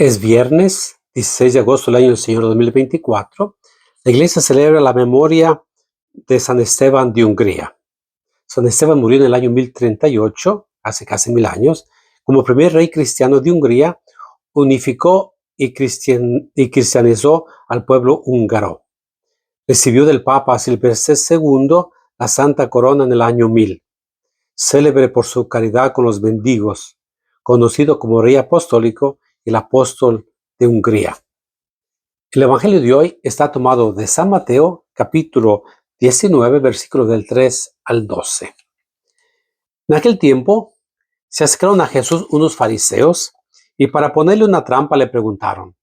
Es viernes 16 de agosto del año del Señor 2024. La iglesia celebra la memoria de San Esteban de Hungría. San Esteban murió en el año 1038, hace casi 1000 años. Como primer rey cristiano de Hungría, unificó y cristianizó al pueblo húngaro. Recibió del Papa Silvestre II la Santa Corona en el año 1000. Célebre por su caridad con los mendigos, conocido como rey apostólico y el apóstol de Hungría. El Evangelio de hoy está tomado de San Mateo, capítulo 19, versículos del 3 al 12. En aquel tiempo se acercaron a Jesús unos fariseos y para ponerle una trampa le preguntaron: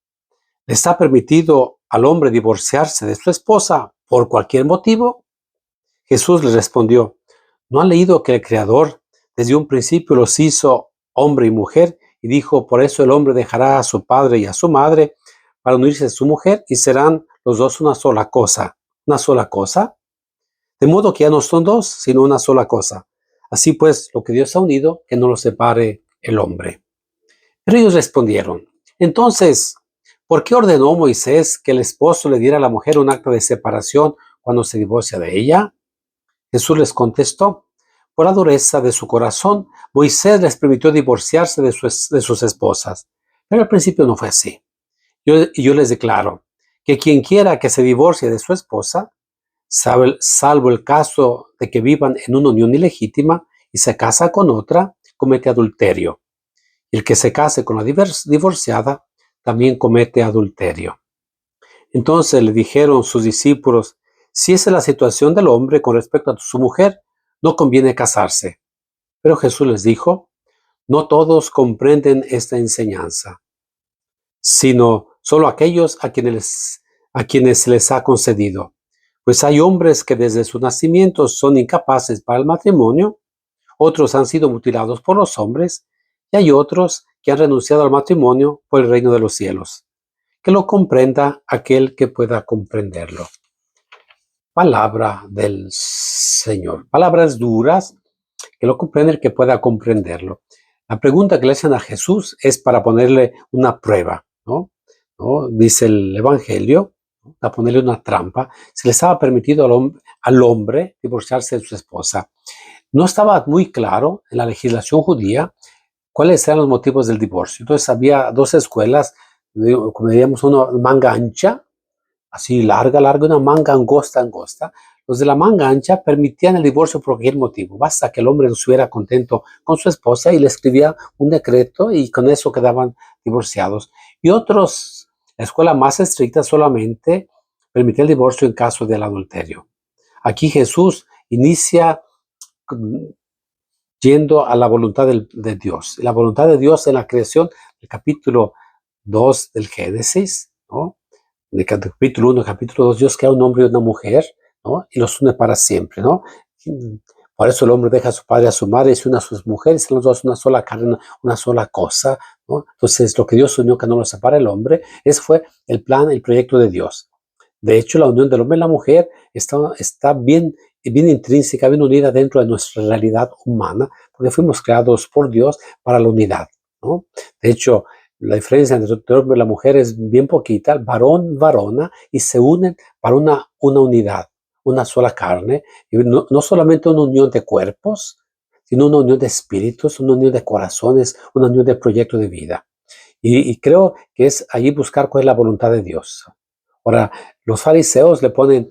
¿le está permitido al hombre divorciarse de su esposa por cualquier motivo? Jesús les respondió: ¿no han leído que el Creador desde un principio los hizo hombre y mujer? Y dijo: por eso el hombre dejará a su padre y a su madre para unirse a su mujer y serán los dos una sola cosa. ¿Una sola cosa? De modo que ya no son dos, sino una sola cosa. Así pues, lo que Dios ha unido, que no lo separe el hombre. Pero ellos respondieron: entonces, ¿por qué ordenó Moisés que el esposo le diera a la mujer un acta de separación cuando se divorcia de ella? Jesús les contestó: por la dureza de su corazón, Moisés les permitió divorciarse de sus esposas. Pero al principio no fue así. Yo les declaro que quien quiera que se divorcie de su esposa, salvo el caso de que vivan en una unión ilegítima y se casa con otra, comete adulterio. Y el que se case con la divorciada también comete adulterio. Entonces le dijeron sus discípulos: si esa es la situación del hombre con respecto a su mujer, no conviene casarse. Pero Jesús les dijo: no todos comprenden esta enseñanza, sino solo aquellos a quienes se les ha concedido. Pues hay hombres que desde su nacimiento son incapaces para el matrimonio, otros han sido mutilados por los hombres, y hay otros que han renunciado al matrimonio por el reino de los cielos. Que lo comprenda aquel que pueda comprenderlo. Palabra del Señor. Palabras duras, que lo comprende el que pueda comprenderlo. La pregunta que le hacen a Jesús es para ponerle una prueba, ¿no? Dice el Evangelio, ¿no?, a ponerle una trampa. Se le estaba permitido al hombre divorciarse de su esposa. No estaba muy claro en la legislación judía cuáles eran los motivos del divorcio. Entonces había dos escuelas, como diríamos, una manga ancha, así larga, una manga angosta. Los de la manga ancha permitían el divorcio por cualquier motivo. Basta que el hombre no estuviera contento con su esposa y le escribía un decreto y con eso quedaban divorciados. Y otros, la escuela más estricta, solamente permitía el divorcio en caso del adulterio. Aquí Jesús inicia yendo a la voluntad de Dios. La voluntad de Dios en la creación, el capítulo 2 del Génesis, ¿no? En el capítulo 1, capítulo 2, Dios crea un hombre y una mujer, ¿no?, y los une para siempre, ¿no? Por eso el hombre deja a su padre y a su madre y se une a sus mujeres, son los dos una sola carne, una sola cosa, ¿no? Entonces, lo que Dios unió, que no lo separa el hombre, ese fue el plan, el proyecto de Dios. De hecho, la unión del hombre y la mujer está bien intrínseca, bien unida dentro de nuestra realidad humana, porque fuimos creados por Dios para la unidad, ¿no? De hecho, la diferencia entre el hombre y la mujer es bien poquita, varón, varona, y se unen para una unidad, una sola carne, y no solamente una unión de cuerpos, sino una unión de espíritus, una unión de corazones, una unión de proyecto de vida. Y creo que es allí buscar cuál es la voluntad de Dios. Ahora, los fariseos le ponen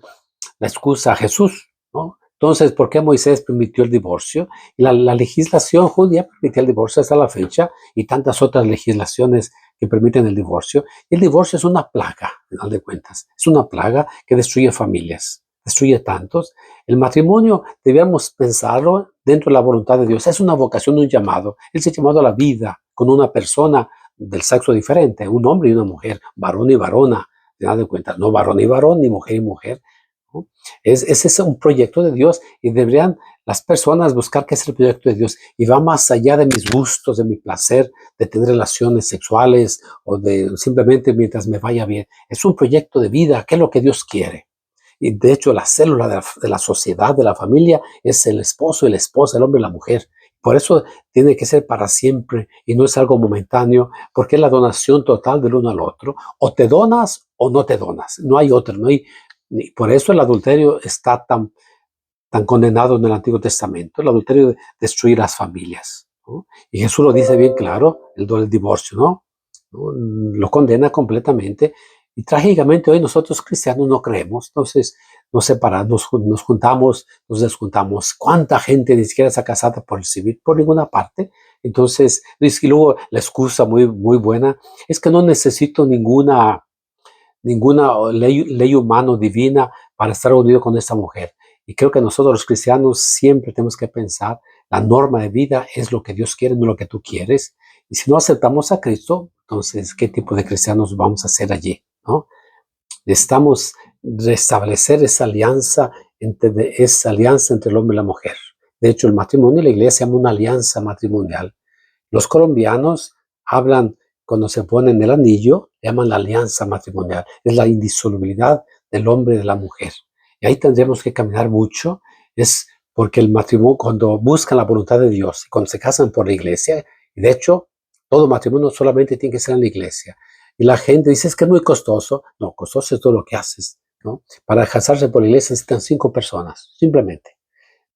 la excusa a Jesús, ¿no? Entonces, ¿por qué Moisés permitió el divorcio? Y la legislación judía permitía el divorcio hasta la fecha y tantas otras legislaciones que permiten el divorcio. Y el divorcio es una plaga, al final de cuentas. Es una plaga que destruye familias, destruye tantos. El matrimonio, debíamos pensarlo dentro de la voluntad de Dios. Es una vocación, un llamado. Él se ha llamado a la vida con una persona del sexo diferente, un hombre y una mujer, varón y varona. Al final de cuentas, no varón y varón, ni mujer y mujer, ¿no? Ese es un proyecto de Dios y deberían las personas buscar qué es el proyecto de Dios y va más allá de mis gustos, de mi placer, de tener relaciones sexuales o de simplemente mientras me vaya bien. Es un proyecto de vida, ¿qué es lo que Dios quiere? Y de hecho la célula de la sociedad, de la familia, es el esposo y la esposa, el hombre y la mujer. Por eso tiene que ser para siempre y no es algo momentáneo, porque es la donación total del uno al otro. O te donas o no te donas. No hay otro. Por eso el adulterio está tan condenado en el Antiguo Testamento. El adulterio destruye las familias, ¿no? Y Jesús lo dice bien claro, el divorcio, ¿no? Lo condena completamente. Y trágicamente hoy nosotros cristianos no creemos. Entonces nos separamos, nos juntamos, nos desjuntamos. ¿Cuánta gente ni siquiera está casada por el civil? Por ninguna parte. Entonces, y luego la excusa muy buena es que no necesito ninguna ley humana o divina para estar unido con esta mujer. Y creo que nosotros los cristianos siempre tenemos que pensar, la norma de vida es lo que Dios quiere, no lo que tú quieres. Y si no aceptamos a Cristo, entonces, ¿qué tipo de cristianos vamos a ser allí? ¿No? Necesitamos restablecer esa alianza entre el hombre y la mujer. De hecho, el matrimonio en la iglesia se llama una alianza matrimonial. Los colombianos hablan, cuando se ponen el anillo, llaman la alianza matrimonial. Es la indisolubilidad del hombre y de la mujer. Y ahí tendremos que caminar mucho. Es porque el matrimonio, cuando buscan la voluntad de Dios, cuando se casan por la iglesia, y de hecho, todo matrimonio solamente tiene que ser en la iglesia. Y la gente dice, es que es muy costoso. No, costoso es todo lo que haces, ¿no? Para casarse por la iglesia necesitan 5 personas, simplemente.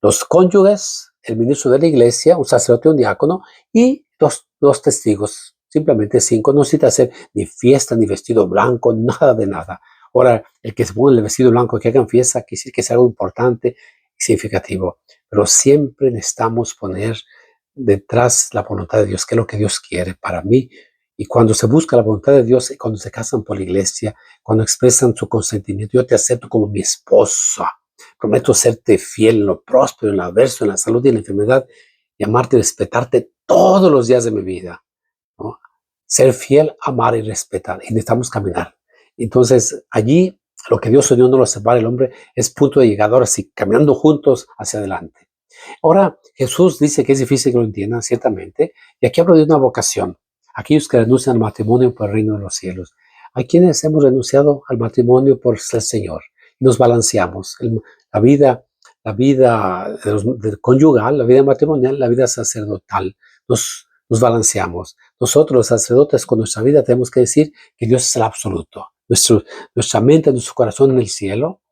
Los cónyuges, el ministro de la iglesia, un sacerdote, un diácono y dos testigos. Simplemente 5. No necesita hacer ni fiesta, ni vestido blanco, nada de nada. Ahora, el que se pone el vestido blanco, que hagan fiesta, quiere decir que es algo importante y significativo. Pero siempre necesitamos poner detrás la voluntad de Dios, que es lo que Dios quiere para mí. Y cuando se busca la voluntad de Dios, cuando se casan por la iglesia, cuando expresan su consentimiento, yo te acepto como mi esposa. Prometo serte fiel en lo próspero, en lo adverso, en la salud y en la enfermedad, y amarte y respetarte todos los días de mi vida, ¿no? Ser fiel, amar y respetar. Y necesitamos caminar. Entonces, allí, lo que Dios unió no lo separa el hombre, es punto de llegada. Ahora sí, caminando juntos hacia adelante. Ahora, Jesús dice que es difícil que lo entiendan, ciertamente, y aquí hablo de una vocación. Aquellos que renuncian al matrimonio por el reino de los cielos. Hay quienes hemos renunciado al matrimonio por el Señor. Nos balanceamos. La vida conyugal, la vida matrimonial, la vida sacerdotal. Nos balanceamos. Nosotros, los sacerdotes, con nuestra vida tenemos que decir que Dios es el absoluto. Nuestra mente, nuestro corazón en el cielo.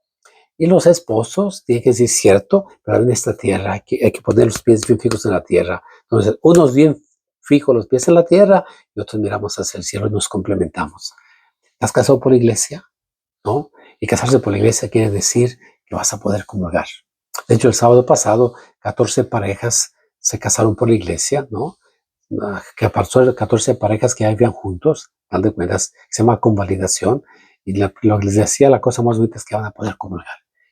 Y los esposos tienen que decir cierto, pero en esta tierra hay que poner los pies bien fijos en la tierra. Entonces, unos bien fijos los pies en la tierra y otros miramos hacia el cielo y nos complementamos. ¿Estás casado por la iglesia? ¿No? Y casarse por la iglesia quiere decir que vas a poder comulgar. De hecho, el sábado pasado, 14 parejas se casaron por la iglesia, ¿no? Que apartó 14 parejas que ya vivían juntos, al de cuentas, se llama convalidación. Y lo que les decía, la cosa más bonita es que van a poder comulgar.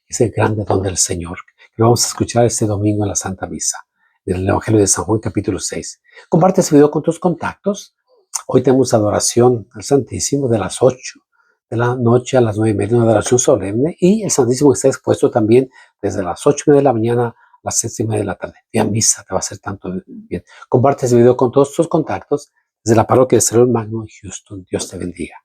Es el grande don del Señor, que vamos a escuchar este domingo en la Santa Misa, del Evangelio de San Juan, capítulo 6. Comparte este video con tus contactos. Hoy tenemos adoración al Santísimo de las 8 de la noche a las 9:30, una adoración solemne, y el Santísimo está expuesto también desde las 8:30 de la mañana a las 7:30 de la tarde. Vía misa, te va a hacer tanto bien. Comparte este video con todos tus contactos desde la parroquia de Cerro Magno en Houston. Dios te bendiga.